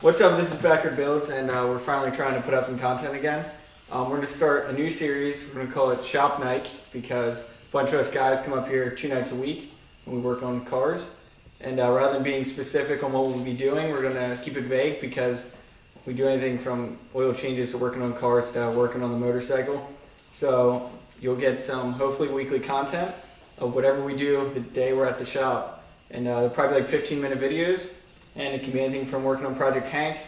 What's up, this is Backyard Builds, and we're finally trying to put out some content again. We're going to start a new series. We're going to call it Shop Nights because a bunch of us guys come up here 2 nights a week and we work on cars. And rather than being specific on what we'll be doing, we're going to keep it vague because we do anything from oil changes to working on cars to working on the motorcycle. So you'll get some hopefully weekly content of whatever we do the day we're at the shop. And they're probably like 15-minute videos. And it can be anything from working on Project Hank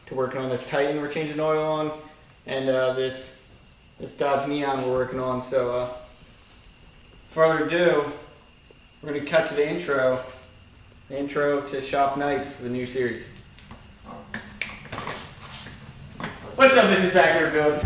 to working on this Titan we're changing oil on, and this Dodge Neon we're working on. So, further ado, we're going to cut to the intro to Shop Nights, the new series. What's up? This is Backyard Builds.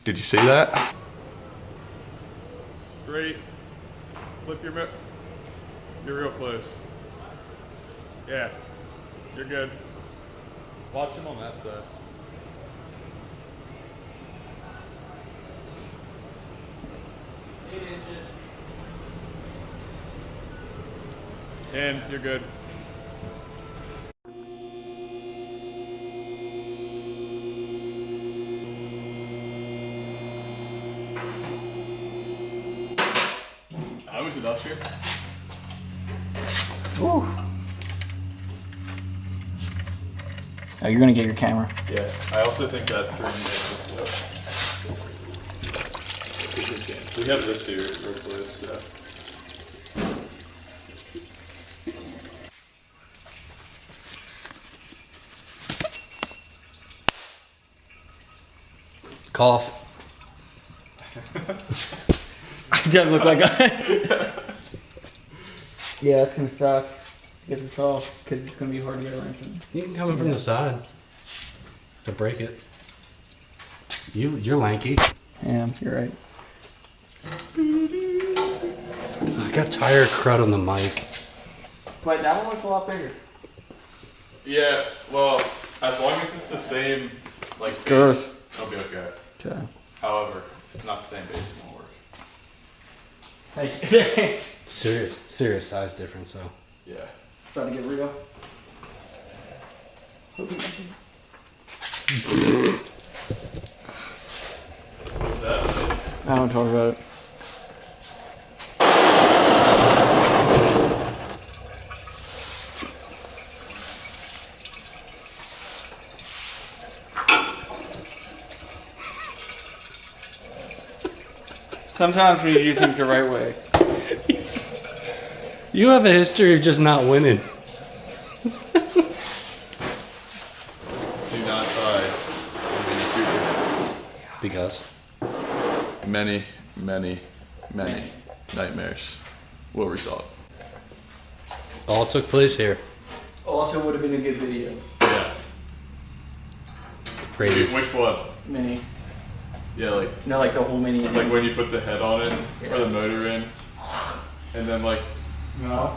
Did you see that? Straight. Flip your You're real close. Yeah. You're good. Watch him on that side. And you're good. I was industrial. Ooh. Oh, you're gonna get your camera. Yeah, I also think that 3 minutes. So we have this here real close. Yeah. Cough. It does look like yeah, it's gonna suck to get this off because it's gonna be hard to get around from. You can come in from the side to break it. You're lanky. Yeah, you're right. I got tire crud on the mic. But that one looks a lot bigger. Yeah, well, as long as it's the same, like, base, Girth. it'll be okay. Okay. However, it's not the same base, it won't work. Thanks. Serious size difference though. Yeah. About to get real. What's that? I don't talk about it. Sometimes we do things the right way. You have a history of just not winning. Do not try. Because Many nightmares will result. all took place here. Also would have been a good video. Yeah. Brady. Which one? Mini. Yeah, like Like the whole mini. like when you put the head on it or the motor in, and then like No.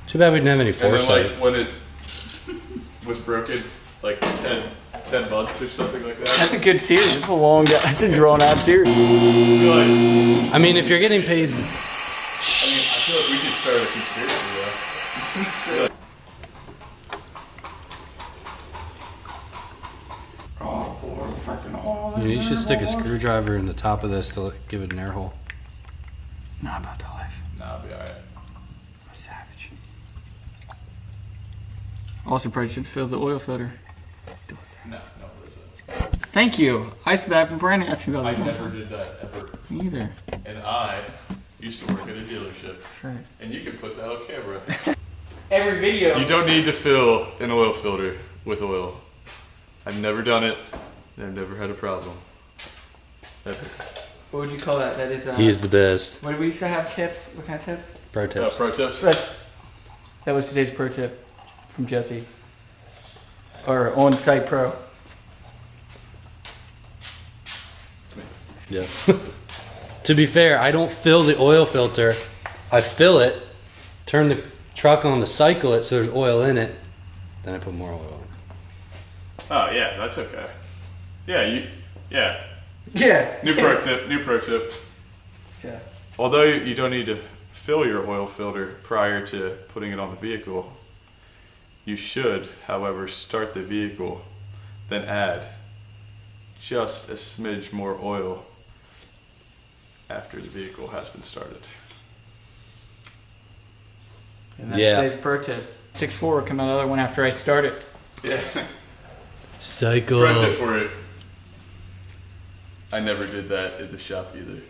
Too bad we didn't have any and then foresight. like when it was broken, like 10 months or something like that. That's a good series. It's a long, that's a drawn out series. I feel like I mean, if you're getting paid, I feel like we could start a conspiracy though. Oh, boy, fucking all you should stick a screwdriver in the top of this to give it an air hole. Not about the life. Nah, I'll be alright. I'm a savage. Also, probably should fill the oil filter. Still a savage. No, it isn't. Thank you. I said that, but Brandon asked me about I that. never did that ever. Me either. And I used to work at a dealership. That's right. And you can put that on camera. every video. You don't need to fill an oil filter with oil. I've never done it, and I've never had a problem. Ever. What would you call that? That is. He's the best. What did we used to have tips? What kind of tips? Pro tips. Pro tips. That was today's pro tip from Jesse. Or on-site pro. It's me. Yeah. To be fair, I don't fill the oil filter. I fill it, turn the truck on to cycle it so there's oil in it, then I put more oil in. Oh yeah, that's okay. Yeah, Yeah. New pro tip. New pro tip. Yeah. Although you don't need to fill your oil filter prior to putting it on the vehicle, you should, however, start the vehicle, then add just a smidge more oil after the vehicle has been started. And that's Yeah. today's pro tip. 6.4 will come out another one after I start it. Yeah. Cycle. Pro tip for it. I never did that in the shop either.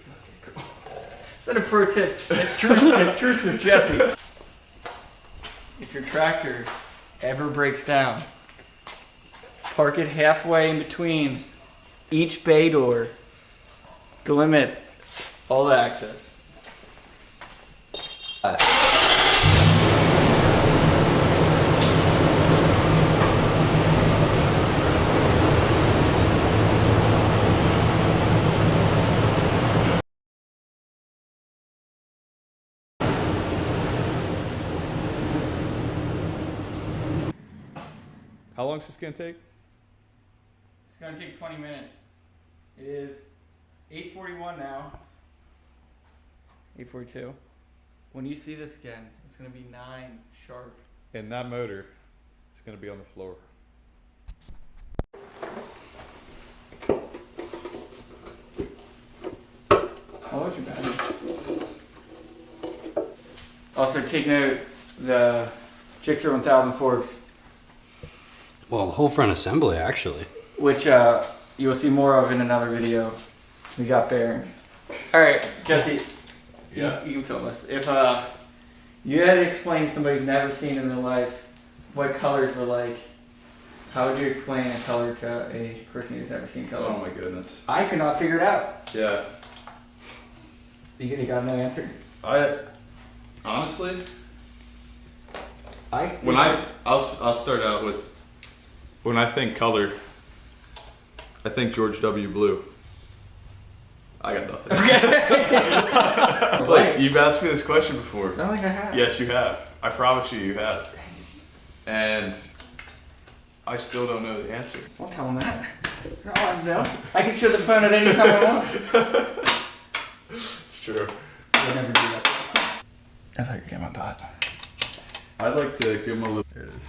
Is that a pro tip? It's true. It's true as Jesse. If your tractor ever breaks down, park it halfway in between each bay door to limit all the access. How long is this gonna take? It's gonna take 20 minutes. It is 8:41 now. 8:42. When you see this again, it's gonna be 9 sharp. And that motor is gonna be on the floor. How was your battery? Also, take note the Gixxer 1000 forks, Well, the whole front assembly, actually. which you will see more of in another video. We got bearings. All right, Jesse. Yeah. You can film this. If you had to explain to somebody who's never seen in their life what colors were like, how would you explain a color to a person who's never seen color? Oh my goodness. I could not figure it out. Yeah. You got no answer? I honestly, When I'll start out with, when I think color, I think George W. Blue. I got nothing. Like, you've asked me this question before. I don't think I have. Yes, you have. I promise you have. And I still don't know the answer. Don't tell them that. No, I know. I can shut the phone at any time I want. It's true. I'll never do that. I thought you were getting my pot. I'd like to give him a little. There it is.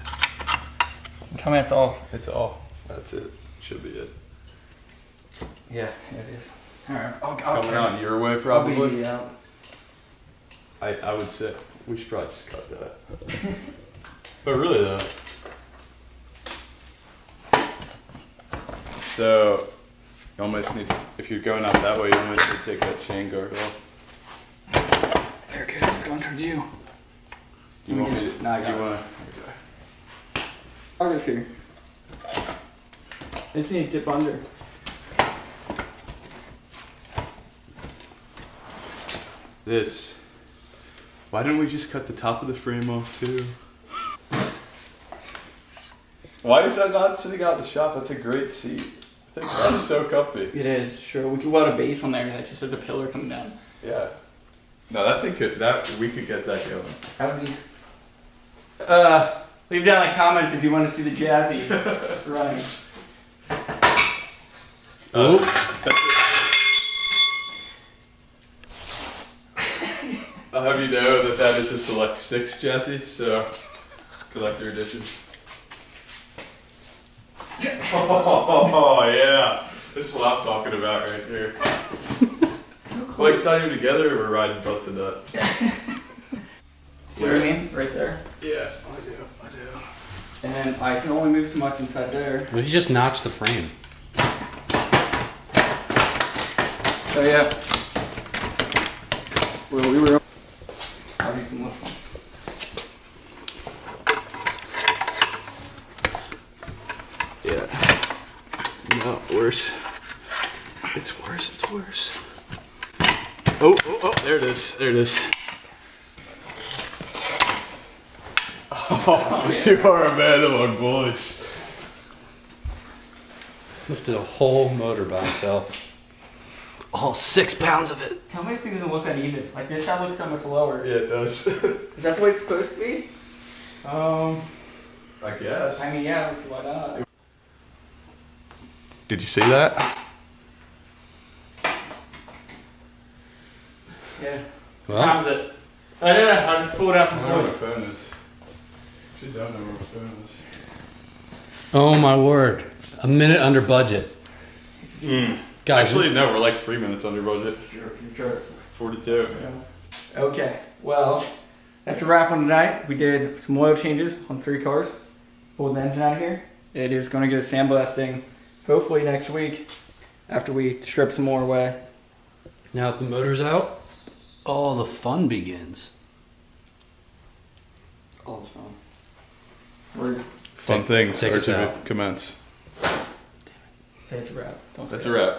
Tell me that's all. It's all. That's it. Should be it. Yeah, it is. Alright, I'll Coming on your way, I'll probably. be out. I would say we should probably just cut that. But really though. So you almost need, if you're going out that way, you almost need to take that chain guard off. There it goes. It's going towards you. You want me to? No, I got you it. want to? I'll go here. I just need to dip under. This. Why didn't we just cut the top of the frame off too? Why is that not sitting out in the shop? That's a great seat. I think that's so comfy. It is, sure. We could put a base on there that just has a pillar coming down. Yeah. No, that thing could, we could get that going. That would be. Leave down in the comments if you want to see the Jazzy running. That's it. I'll have you know that that is a Select 6 chassis, so collector edition. Oh yeah, this is what I'm talking about right here. Like it's not even together, we're riding butt to nut. See what I mean? Right there. Yeah, I do. And then I can only move so much inside there. Well, you just notched the frame. Oh yeah. Well, we were. I'll do some more. yet. No, worse. It's worse, it's worse. Oh, there it is. There it is. Oh, you are a man among boys. Lifted a whole motor by himself. All 6 pounds of it. Tell me this thing doesn't look uneven. Like this side looks so much lower. Yeah, it does. Is that the way it's supposed to be? I guess. I mean, yeah, let's see why not. Did you see that? Yeah. Well, Time's it. I don't know. I just pulled it out from the voice. phone is. Should don't know where my phone is. oh my word. A minute under budget. Guys, Actually, no, we're like 3 minutes under budget. Sure. 42. Yeah. Okay. Well, that's a wrap on tonight. We did some oil changes on 3 cars. Pulled the engine out of here. It is going to get a sandblasting hopefully next week after we strip some more away. now that the motor's out, all the fun begins. All the fun. We're Fun things take are us to out. commence. say it's a wrap. Don't That's say a it. wrap.